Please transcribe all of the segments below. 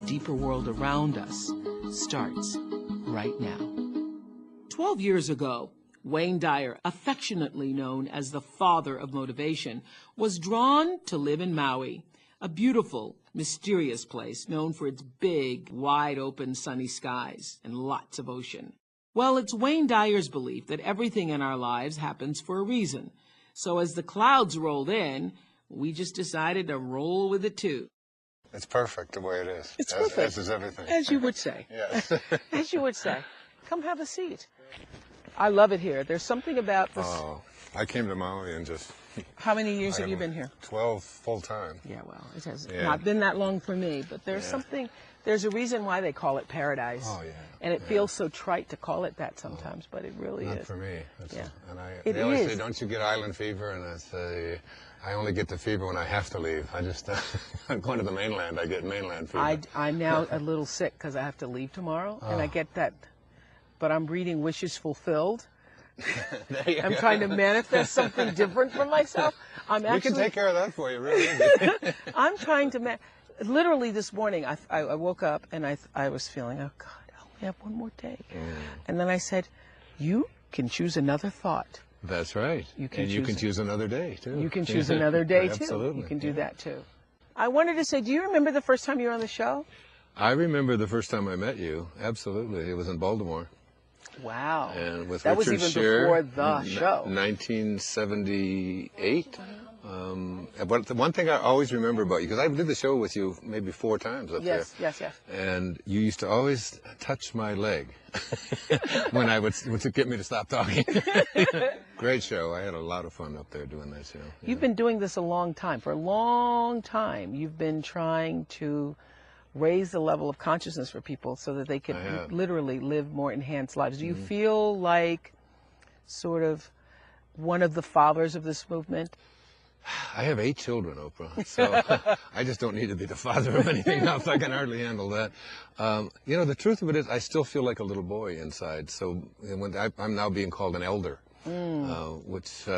deeper world around us starts right now. 12 years ago, Wayne Dyer, affectionately known as the father of motivation, was drawn to live in Maui, a beautiful, mysterious place known for its big, wide-open sunny skies and lots of ocean. Well, it's Wayne Dyer's belief that everything in our lives happens for a reason. So as the clouds rolled in, we just decided to roll with it too. It's perfect the way it is. It's perfect. As is everything. As you would say. Yes. As you would say. Come have a seat. I love it here. There's something about this. Oh, I came to Maui and just... How many years have you been here? 12 full-time. Yeah, well, it has not been that long for me, but there's something, there's a reason why they call it paradise. Oh, yeah. And it feels so trite to call it that sometimes, but it really Not is. for me. Yeah. And they always say, don't you get island fever? And I say, I only get the fever when I have to leave. I just, I'm going to the mainland, I get mainland fever. I'm now a little sick because I have to leave tomorrow, and I get that, but I'm reading Wishes Fulfilled. I'm trying to manifest something different for myself. We can take care of that for you, really. I'm trying to, literally this morning, I woke up and I was feeling, oh God, I only have one more day. And then I said, you can choose another thought. That's right. You can choose another day, too. You can choose another day, too. Absolutely. You can do that, too. I wanted to say, do you remember the first time you were on the show? I remember the first time I met you. Absolutely. It was in Baltimore. Wow. And with that Richard was even Scher, before the show. 1978. But the one thing I always remember about you, because I did the show with you maybe 4 times up there. Yes. And you used to always touch my leg when I would get me to stop talking. Great show. I had a lot of fun up there doing that show. You've been doing this a long time. For a long time, you've been trying to raise the level of consciousness for people so that they could literally live more enhanced lives. Do you feel like sort of one of the fathers of this movement? I have 8 children, Oprah, so I just don't need to be the father of anything else. I can hardly handle that. You know, the truth of it is I still feel like a little boy inside. So when I'm now being called an elder, which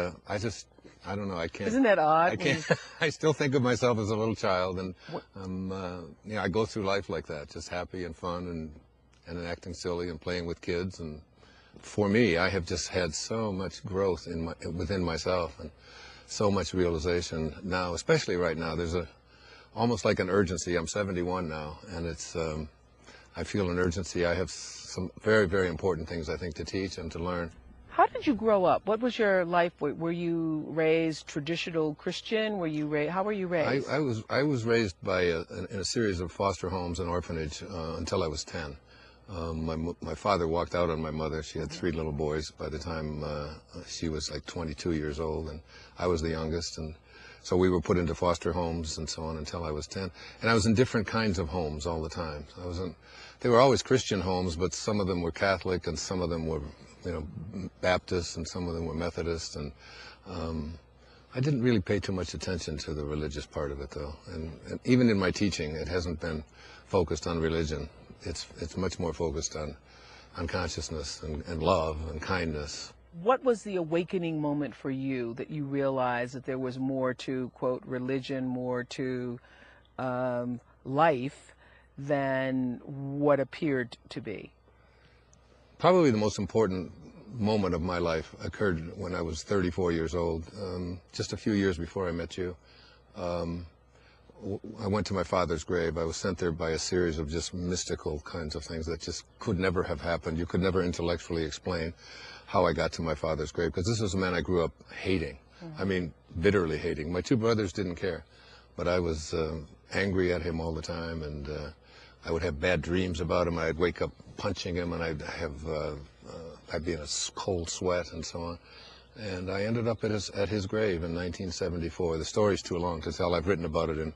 I don't know. I can't. Isn't that odd? I can't. I still think of myself as a little child, and you know, I go through life like that, just happy and fun, and acting silly and playing with kids. And for me, I have just had so much growth within myself, and so much realization now, especially right now. There's almost like an urgency. I'm 71 now, and it's. I feel an urgency. I have some very, very important things I think to teach and to learn. How did you grow up? What was your life? Were you raised traditional Christian? How were you raised? I was raised in a series of foster homes and orphanage until I was 10. My father walked out on my mother. She had 3 little boys by the time she was like 22 years old, and I was the youngest. And so we were put into foster homes and so on until I was 10. And I was in different kinds of homes all the time. They were always Christian homes, but some of them were Catholic and some of them were, you know, Baptist, and some of them were Methodist, and I didn't really pay too much attention to the religious part of it, though. And even in my teaching, it hasn't been focused on religion. It's much more focused on consciousness and love and kindness. What was the awakening moment for you that you realized that there was more to, quote, religion, more to life than what appeared to be? Probably the most important moment of my life occurred when I was 34 years old, just a few years before I met you. I went to my father's grave. I was sent there by a series of just mystical kinds of things that just could never have happened. You could never intellectually explain how I got to my father's grave, because this was a man I grew up hating. I mean, bitterly hating. My 2 brothers didn't care, but I was angry at him all the time, and I would have bad dreams about him. I'd wake up punching him, and I'd be in a cold sweat and so on. And I ended up at his grave in 1974. The story's too long to tell. I've written about it in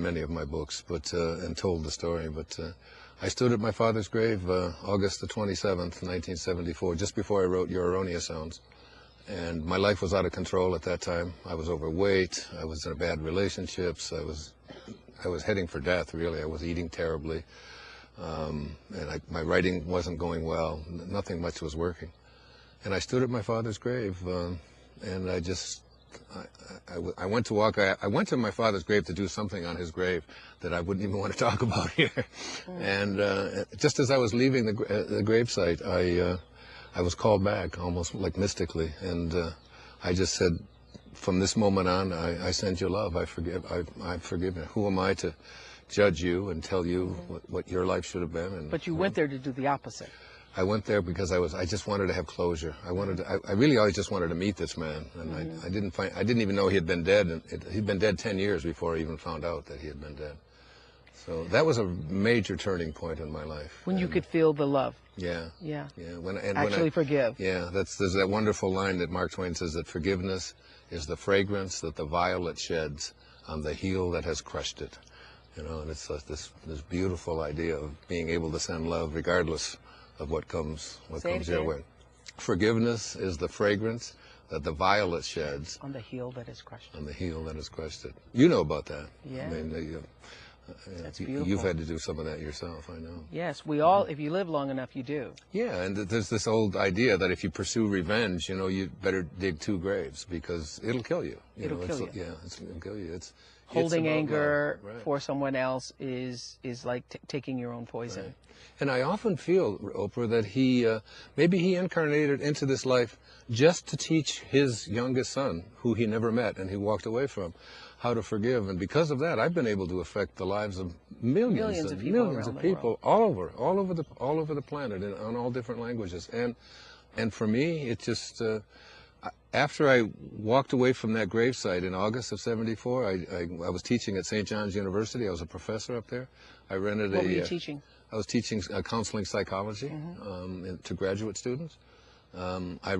many of my books, and told the story. But I stood at my father's grave August the 27th, 1974, just before I wrote Your Erroneous Sounds. And my life was out of control at that time. I was overweight. I was in bad relationships. I was heading for death, really. I was eating terribly. And my writing wasn't going well. Nothing much was working. And I stood at my father's grave, and I just I went to walk. I went to my father's grave to do something on his grave that I wouldn't even want to talk about here. And just as I was leaving the gravesite, I was called back almost like mystically, and I just said, from this moment on, I send you love. I forgive you. Who am I to judge you and tell you what your life should have been? And, But you went there to do the opposite. I went there because I just wanted to have closure. I really always just wanted to meet this man, and I didn't even know he had been dead. And he'd been dead 10 years before I even found out that he had been dead. So that was a major turning point in my life. When you could feel the love. Yeah. Yeah. Yeah. Forgive. Yeah. There's that wonderful line that Mark Twain says, that forgiveness is the fragrance that the violet sheds on the heel that has crushed it. You know, and it's this beautiful idea of being able to send love regardless of what comes your way. Forgiveness is the fragrance that the violet sheds on the heel that has crushed it. On the heel that has crushed it. You know about that. Yeah. I mean, that's beautiful. You've had to do some of that yourself, I know. Yes, we all, if you live long enough, you do. Yeah, and there's this old idea that if you pursue revenge, you know, you better dig 2 graves because it'll kill you. It'll kill you. Yeah, it'll kill you. Holding anger for someone else is like taking your own poison. Right. And I often feel, Oprah, that maybe he incarnated into this life just to teach his youngest son, who he never met and he walked away from, how to forgive. And because of that, I've been able to affect the lives of millions of people all over the planet on all different languages. And for me, it just after I walked away from that gravesite in August of '74, I was teaching at St. John's University. I was a professor up there. I rented What were you teaching? I was teaching counseling psychology to graduate students. I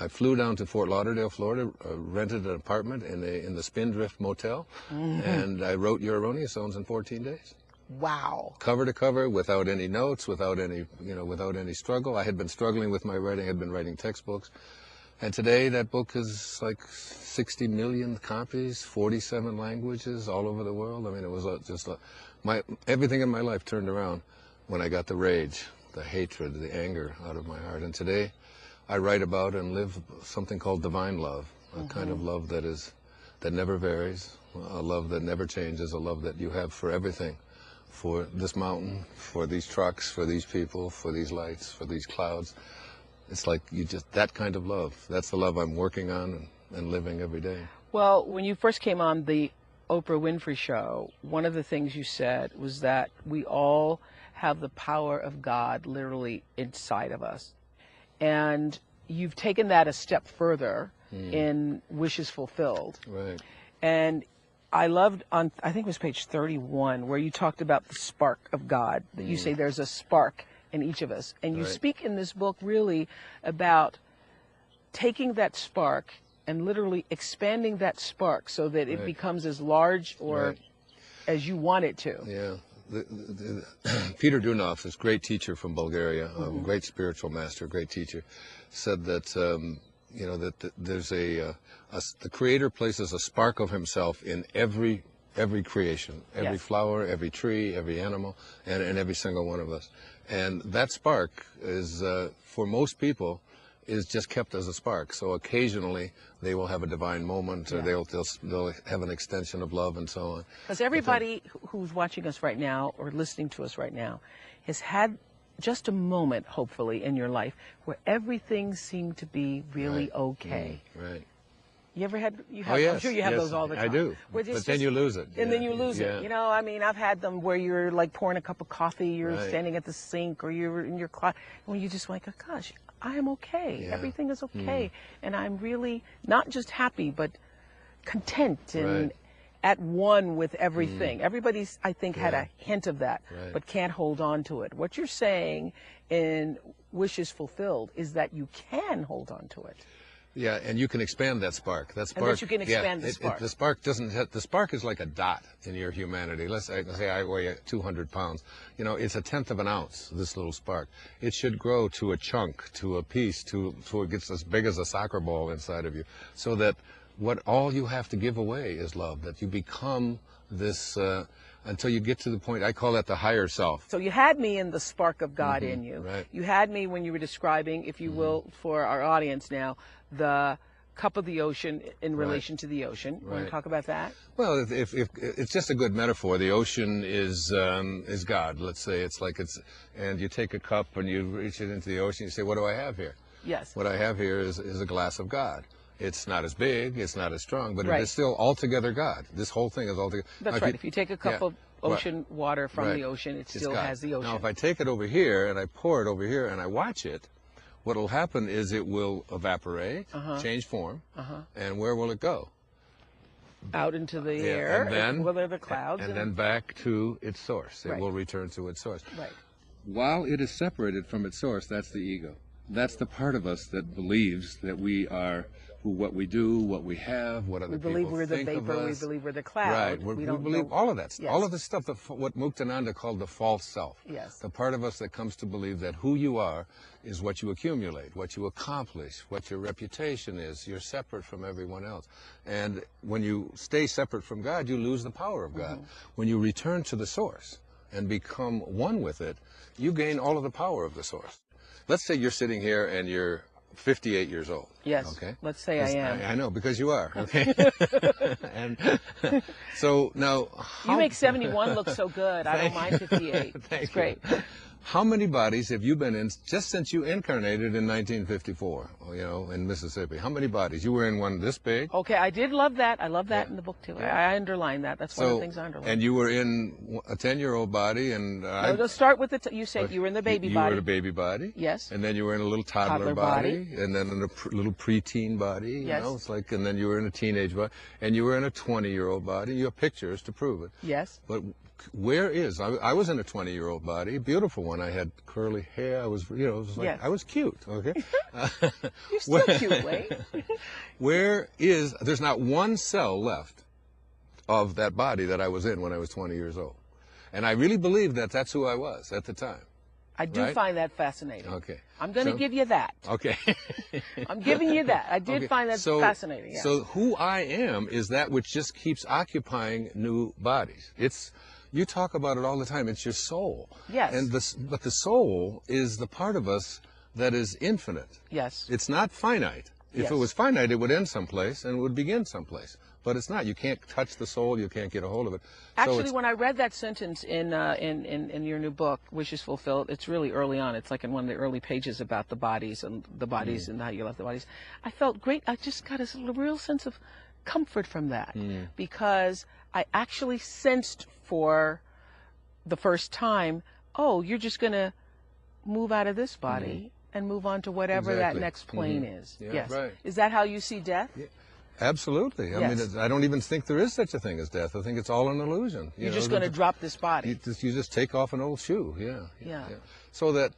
flew down to Fort Lauderdale, Florida, rented an apartment in the Spindrift Motel, and I wrote Your Erroneous Zones in 14 days. Wow. Cover to cover, without any notes, without any struggle. I had been struggling with my writing. I had been writing textbooks. And today that book is like 60 million copies, 47 languages all over the world. I mean, it was everything in my life turned around when I got the rage, the hatred, the anger out of my heart. And today I write about and live something called divine love, a kind of love that never varies, a love that never changes, a love that you have for everything, for this mountain, for these trucks, for these people, for these lights, for these clouds. It's like that kind of love. That's the love I'm working on and living every day. Well, when you first came on the Oprah Winfrey Show, one of the things you said was that we all have the power of God literally inside of us. And you've taken that a step further in Wishes Fulfilled. Right. And I loved I think it was page 31, where you talked about the spark of God, that you say there's a spark in each of us. And you speak in this book really about taking that spark and literally expanding that spark so that it becomes as large or as you want it to. Yeah. Peter Dunov, this great teacher from Bulgaria, a great spiritual master, great teacher, said that that there's the Creator places a spark of Himself in every creation, every flower, every tree, every animal, and every single one of us. And that spark is, for most people, is just kept as a spark. So occasionally they will have a divine moment, or they'll have an extension of love and so on. Because everybody who's watching us right now or listening to us right now has had just a moment, hopefully, in your life where everything seemed to be really okay. Right. You ever had? Yes, I'm sure you have those all the time. I do. But then you lose it. And then you lose it. You know, I mean, I've had them where you're like pouring a cup of coffee, you're standing at the sink, or you're in your closet, and you just like, oh gosh, I am okay. Yeah. Everything is okay. And I'm really not just happy, but content and at one with everything. Everybody's, I think, had a hint of that, but can't hold on to it. What you're saying in Wishes Fulfilled is that you can hold on to it. Yeah, and you can expand that spark. That spark. And that you can expand the spark. The spark doesn't. The spark is like a dot in your humanity. Let's say I weigh 200 pounds. You know, it's 1/10 of an ounce. This little spark. It should grow to a chunk, to a piece, so it gets as big as a soccer ball inside of you. So that all you have to give away is love. That you become this. Until you get to the point, I call that the higher self. So you had me in the spark of God in you. Right. You had me when you were describing, if you will, for our audience now, the cup of the ocean in relation to the ocean. Want Right. to talk about that? Well, if it's just a good metaphor, the ocean is God. Let's say and you take a cup and you reach it into the ocean. You say, what do I have here? Yes. What I have here is a glass of God. It's not as big, it's not as strong, but Right. it is still altogether God. This whole thing is altogether. That's right. If you take a cup of ocean water from Right. the ocean, it It's still God. has the ocean. Now, if I take it over here and I pour it over here and I watch it, what will happen is it will evaporate, change form, and where will it go? Out into the Yeah, air, and then, well, there the clouds, and then back to its source. It Right. will return to its source. right. While it is separated from its source, that's the ego. That's the part of us that believes that we are what we do, what we have, what other We believe people we're the think of vapor. We us. believe we're the cloud. Right. We don't believe know- all of that. Yes. All of the stuff, what Muktananda called the false self. Yes. The part of us that comes to believe that who you are is what you accumulate, what you accomplish, what your reputation is. You're separate from everyone else. And when you stay separate from God, you lose the power of God. When you return to the source and become one with it, you gain all of the power of the source. Let's say you're sitting here and you're 58 years old. Yes. Okay. Let's say I am. I know, because you are. Okay. And so now, You make 71 look so good. I don't mind 58. Thank It's great. you. How many bodies have you been in just since you incarnated in 1954? In Mississippi. How many bodies? You were in one this big. Okay, I did love that. I love that in the book too. I underlined that. That's one of the things I underlined. And you were in a 10-year-old body, and No, let's start with you said you were in the baby you body. were in a baby body. Yes. And then you were in a little toddler body, and then in a little preteen body. Yes. And then you were in a teenage body, and you were in a 20-year-old body. You have pictures to prove it. Yes. But where is I was in a 20-year-old body, a beautiful one. I had curly hair. I was, it was like Yes. I was cute. Okay. You're still cute, Wayne. There's not one cell left of that body that I was in when I was 20 years old, and I really believe that that's who I was at the time. I do Right? find that fascinating. Okay. I'm going to So- give you that. Okay. I'm giving you that. I did Okay, find that fascinating. Yeah. So who I am is that which just keeps occupying new bodies. You talk about it all the time. It's your soul. Yes. But the soul is the part of us that is infinite. Yes. It's not finite. If Yes. it was finite, it would end someplace and it would begin someplace. But it's not. You can't touch the soul. You can't get a hold of it. Actually, when I read that sentence in your new book, Wishes Fulfilled, it's really early on. It's like in one of the early pages about the bodies and how you left the bodies. I felt great. I just got a real sense of comfort from that because I actually sensed for the first time, oh, you're just going to move out of this body and move on to whatever Exactly. that next plane is. Yeah, yes. right. Is that how you see death? Yeah. Absolutely. I Yes. mean, I don't even think there is such a thing as death. I think it's all an illusion. You're just going to drop this body. You just take off an old shoe. Yeah. So that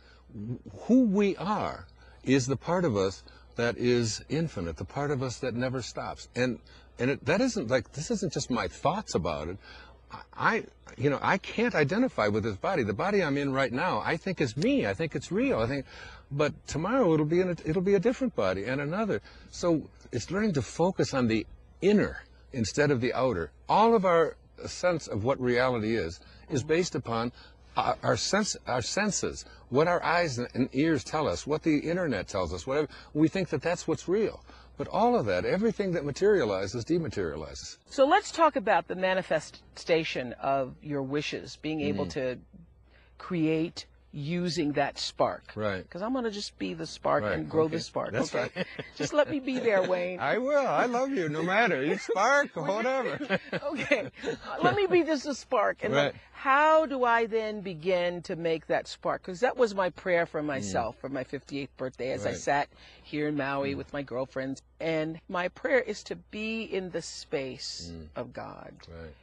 who we are is the part of us that is infinite, the part of us that never stops. That isn't like, this isn't just my thoughts about it. I can't identify with this body. The body I'm in right now, I think is me. I think it's real. But tomorrow it'll be a different body and another. So it's learning to focus on the inner instead of the outer. All of our sense of what reality is based upon our senses, what our eyes and ears tell us, what the internet tells us, whatever. We think that that's what's real. But all of that, everything that materializes, dematerializes. So let's talk about the manifestation of your wishes, being able to create using that spark. Right. Because I'm going to just be the spark Right, and grow okay. the spark. That's okay. right. Just let me be there, Wayne. I will. I love you, no matter. You spark or whatever. Okay. Let me be just a spark. And then Right. how do I then begin to make that spark? Because that was my prayer for myself for my 58th birthday as I Right. sat here in Maui with my girlfriends. And my prayer is to be in the space of God Right.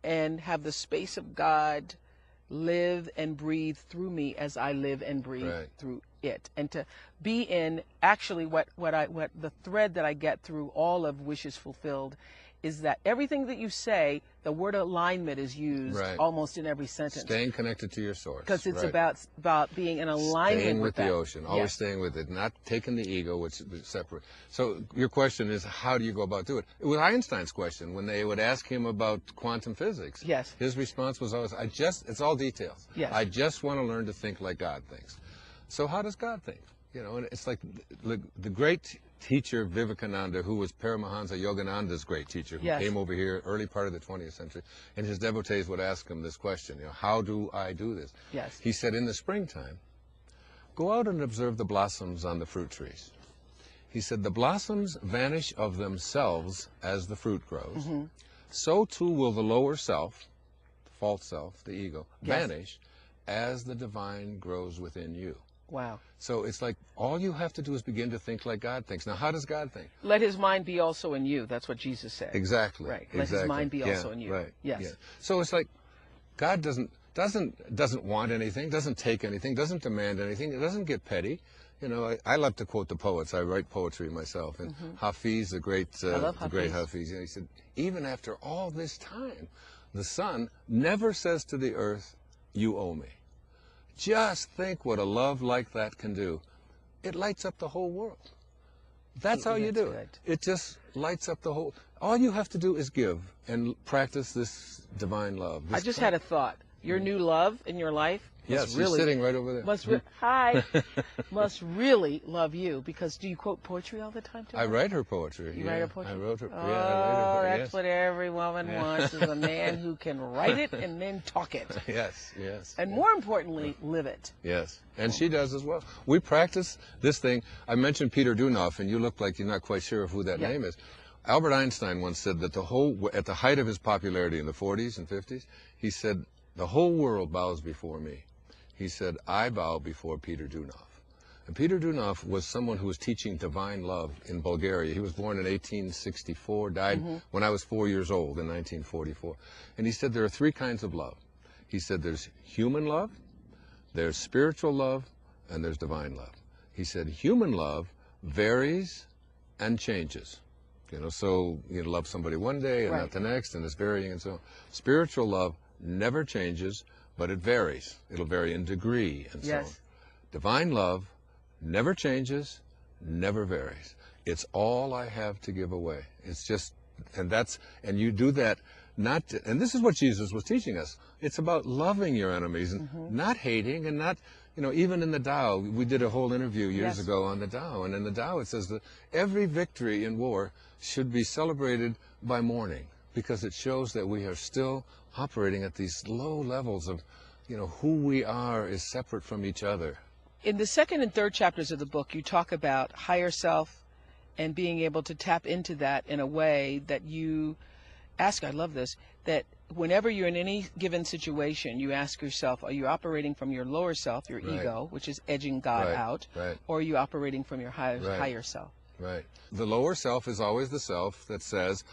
and have the space of God live and breathe through me as I live and breathe Right. through it, and to be in actually what the thread that I get through all of Wishes Fulfilled is that everything that you say, the word alignment is used Right. almost in every sentence Staying connected to your source. because it's Right. about being in alignment Staying with that. the ocean, always Yes. staying with it, not taking the ego, which is separate. So your question is, how do you go about doing it? It was Einstein's question when they would ask him about quantum physics. Yes. His response was always, it's all details. Yes. I just want to learn to think like God thinks. So how does God think? And it's like the great teacher Vivekananda, who was Paramahansa Yogananda's great teacher, who Yes. came over here early part of the 20th century, and his devotees would ask him this question, how do I do this? Yes. He said, in the springtime, go out and observe the blossoms on the fruit trees. He said, the blossoms vanish of themselves as the fruit grows. So too will the lower self, the false self, the ego, Yes. vanish as the divine grows within you. Wow. So it's like all you have to do is begin to think like God thinks. Now, how does God think? Let his mind be also in you. That's what Jesus said. Exactly. Right. Let his mind be also in you. Right. Yes. Yeah. So it's like God doesn't want anything, doesn't take anything, doesn't demand anything. It doesn't get petty. I love to quote the poets. I write poetry myself, and Hafiz, the great Hafiz, he said, even after all this time, the sun never says to the earth, "You owe me." Just think what a love like that can do. It lights up the whole world. That's how you do it. It just lights up the whole. All you have to do is give and practice this divine love. I just had a thought. Your new love in your life Yes, really, she's sitting right over there. must really love you, because do you quote poetry all the time to her? I write her poetry. You write her poetry? I wrote her. Oh, I write her. that's Yes. what every woman wants, is a man who can write it and then talk it. Yes. And more importantly, live it. Yes, and she does as well. We practice this thing. I mentioned Peter Dunoff, and you look like you're not quite sure of who that name is. Albert Einstein once said that at the height of his popularity in the 40s and 50s, he said, the whole world bows before me. He said, I bow before Peter Dunoff. And Peter Dunoff was someone who was teaching divine love in Bulgaria. He was born in 1864, died when I was 4 years old in 1944. And he said there are three kinds of love. He said there's human love, there's spiritual love, and there's divine love. He said human love varies and changes. So you love somebody one day and not the next, and it's varying and so on. Spiritual love never changes, but it varies. It'll vary in degree and so on. Divine love never changes, never varies. It's all I have to give away. It's just, and you do that and this is what Jesus was teaching us. It's about loving your enemies and not hating and not, even in the Tao, we did a whole interview years ago on the Tao, and in the Tao it says that every victory in war should be celebrated by mourning, because it shows that we are still operating at these low levels of, who we are is separate from each other. In the second and third chapters of the book, you talk about higher self and being able to tap into that in a way that you ask, I love this, that whenever you're in any given situation, you ask yourself, are you operating from your lower self, your ego, which is edging God out, or are you operating from your higher self? Right. The lower self is always the self that says,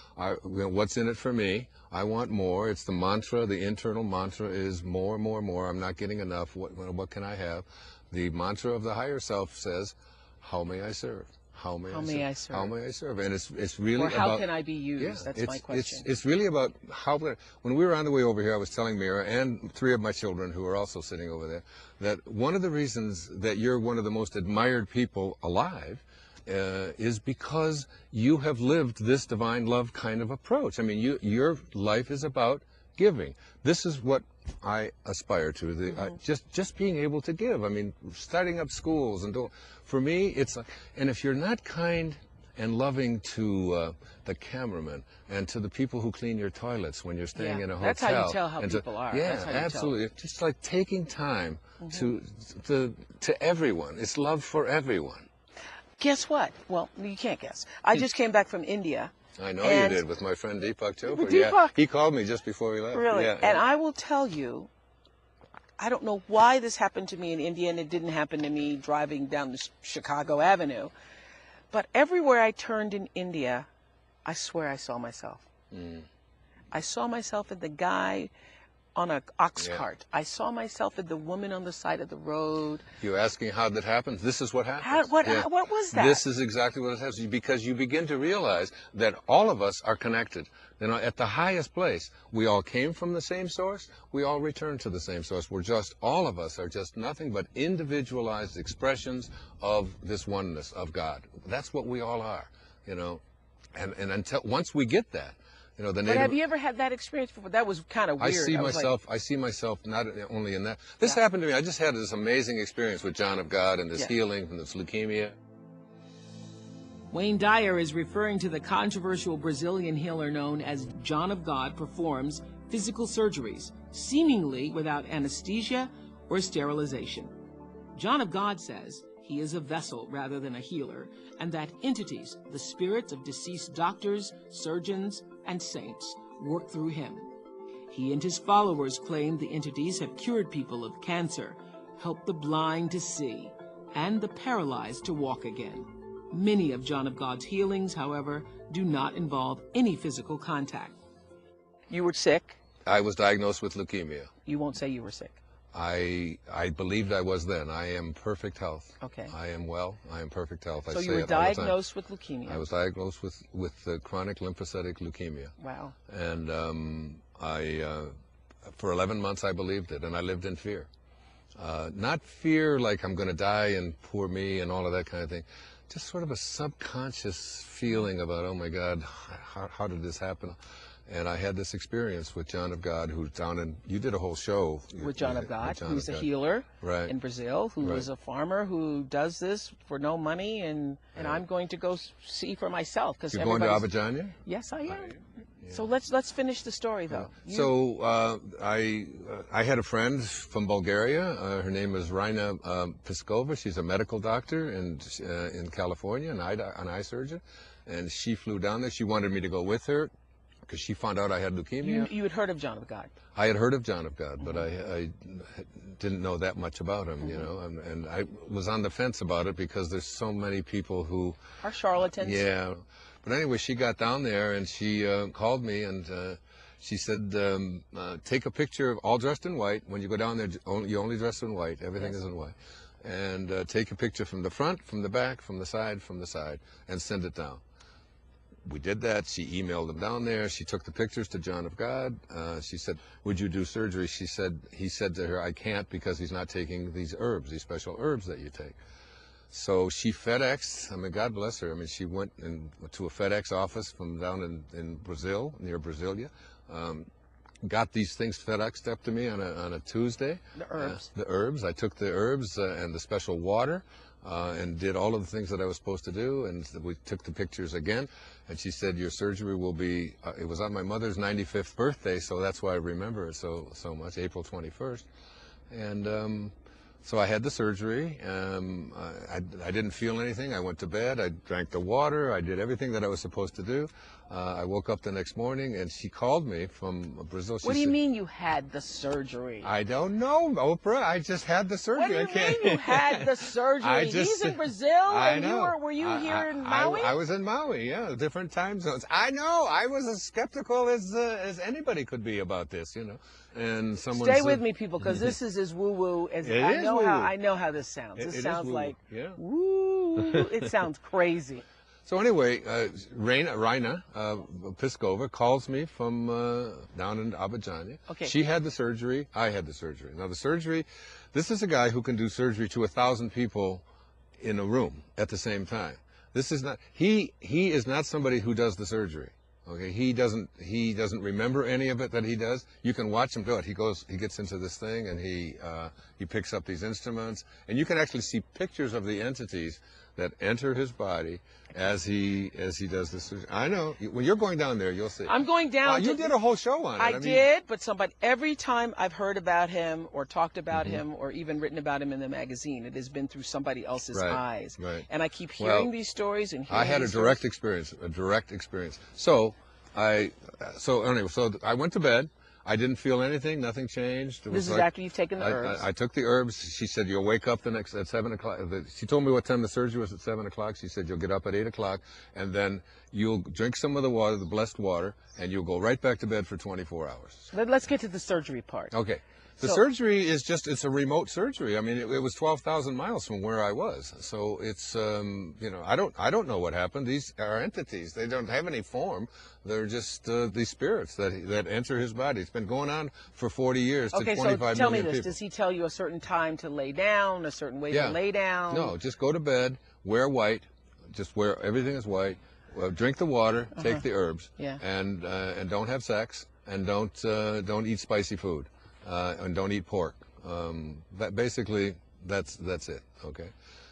what's in it for me? I want more. It's the mantra. The internal mantra is more, more, more. I'm not getting enough. What can I have? The mantra of the higher self says, how may I serve? How may I serve? How may I serve? And it's really about... Or how can I be used? That's my question. It's really about how... When we were on the way over here, I was telling Mira and three of my children who are also sitting over there, that one of the reasons that you're one of the most admired people alive is because you have lived this divine love kind of approach. I mean, your life is about giving. This is what I aspire to. Just being able to give. I mean, starting up schools and for me, it's like, and if you're not kind and loving to the cameraman and to the people who clean your toilets when you're staying in a hotel. That's how you tell how people are. Yeah, that's how absolutely. It's just like taking time to everyone. It's love for everyone. Guess what? Well, you can't guess. I just came back from India. I know you did, with my friend Deepak Chopra. Deepak. Yeah, he called me just before we left. Really? Yeah, and I will tell you, I don't know why this happened to me in India, and it didn't happen to me driving down the Chicago Avenue, but everywhere I turned in India, I swear I saw myself. I saw myself in the guy on an ox cart. I saw myself in the woman on the side of the road. You're asking how that happens? This is what happens. What was that? This is exactly what it happens, because you begin to realize that all of us are connected. At the highest place, we all came from the same source. We all return to the same source. all of us are just nothing but individualized expressions of this oneness of God. That's what we all are, And until once we get that, But have you ever had that experience before? That was kind of weird. I see myself not only in that. This happened to me. I just had this amazing experience with John of God and this healing from this leukemia. Wayne Dyer is referring to the controversial Brazilian healer known as John of God performs physical surgeries, seemingly without anesthesia or sterilization. John of God says he is a vessel rather than a healer, and that entities, the spirits of deceased doctors, surgeons, and saints, work through him. He and his followers claim the entities have cured people of cancer, helped the blind to see, and the paralyzed to walk again. Many of John of God's healings, however, do not involve any physical contact. You were sick. I was diagnosed with leukemia. You won't say you were sick. I believed I was then. I am perfect health. Okay. I am well. I am perfect health. So I you say were it all the time. diagnosed with leukemia. I was diagnosed with chronic lymphocytic leukemia. Wow. And for 11 months I believed it, and I lived in fear. Not fear like I'm going to die and poor me and all of that kind of thing. Just sort of a subconscious feeling about, oh my God, how did this happen? And I had this experience with John of God, who's down in, you did a whole show. With John of God, who's a God. healer Right. in Brazil, who Right. is a farmer who does this for no money, and I'm going to go see for myself. Because You're going to Abidjan? Yes, I am. So let's finish the story, though. I had a friend from Bulgaria. Her name is Raina Piskova. She's a medical doctor in California, an eye surgeon, and she flew down there. She wanted me to go with her because she found out I had leukemia. You had heard of John of God. I had heard of John of God, but I didn't know that much about him, you know, and I was on the fence about it because there's so many people who Are charlatans. Yeah. But anyway, she got down there and she called me and she said, take a picture of all dressed in white. When you go down there, you only dress in white. Everything is in white. And take a picture from the front, from the back, from the side, and send it down. We did that. She emailed them down there. She took the pictures to John of God. She said, would you do surgery? He said to her, I can't because he's not taking these herbs, these special herbs that you take. So she FedExed, I mean, God bless her. I mean, she went to a FedEx office from down in Brazil, near Brasilia, got these things FedExed up to me on a Tuesday. The herbs. The herbs. I took the herbs and the special water and did all of the things that I was supposed to do. And we took the pictures again. And she said, your surgery will be, it was on my mother's 95th birthday, so that's why I remember it so much, April 21st. And so I had the surgery. I didn't feel anything. I went to bed. I drank the water. I did everything that I was supposed to do. I woke up the next morning, and she called me from Brazil. What do you mean you had the surgery? I don't know, Oprah. I just had the surgery. What do you mean you had the surgery? He's in Brazil, and were you here in Maui? I was in Maui, yeah, different time zones. I know. I was as skeptical as anybody could be about this, you know. And someone Stay said, with me, people, because this is as woo-woo as I know how this sounds. This sounds like woo. It sounds crazy. So anyway, Raina Piskova calls me from down in Abidjan. Okay. She had the surgery. I had the surgery. Now the surgery, this is a guy who can do surgery to 1,000 people in a room at the same time. This is not. He is not somebody who does the surgery. Okay. He doesn't remember any of it that he does. You can watch him do it. He gets into this thing and he picks up these instruments, and you can actually see pictures of the entities that enter his body as he does this. I know. When you're going down there, you'll see. I'm going down. You did a whole show on it. I did, but every time I've heard about him or talked about him or even written about him in the magazine, it has been through somebody else's eyes. Right. And I keep hearing these stories and hearing I had a direct experience. So I went to bed. I didn't feel anything. Nothing changed. This is after you've taken the herbs. I took the herbs. She said, you'll wake up at 7 o'clock. She told me what time the surgery was at 7 o'clock. She said, you'll get up at 8 o'clock, and then you'll drink some of the water, the blessed water, and you'll go right back to bed for 24 hours. Let's get to the surgery part. Okay. The surgery is it's a remote surgery. I mean, it was 12,000 miles from where I was. So it's, I don't know what happened. These are entities. They don't have any form. They're just these spirits that enter his body. It's been going on for 40 years to 25 million people. Okay, so tell me this. Does he tell you a certain time to lay down, a certain way to lay down? No, just go to bed, wear white, just wear, everything is white, drink the water, take the herbs, and don't have sex, and don't eat spicy food. And don't eat pork. That's it. Okay.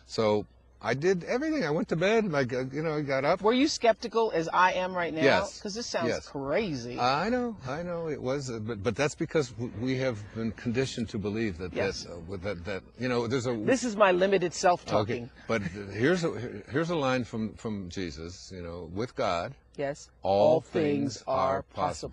So I did everything. I went to bed. I got up. Were you skeptical as I am right now? Yes. Because this sounds Yes. crazy. I know it was, but that's because we have been conditioned to believe that Yes. there's a. This is my limited self-talking. Okay, but here's a line from Jesus. With God, Yes. all things are possible.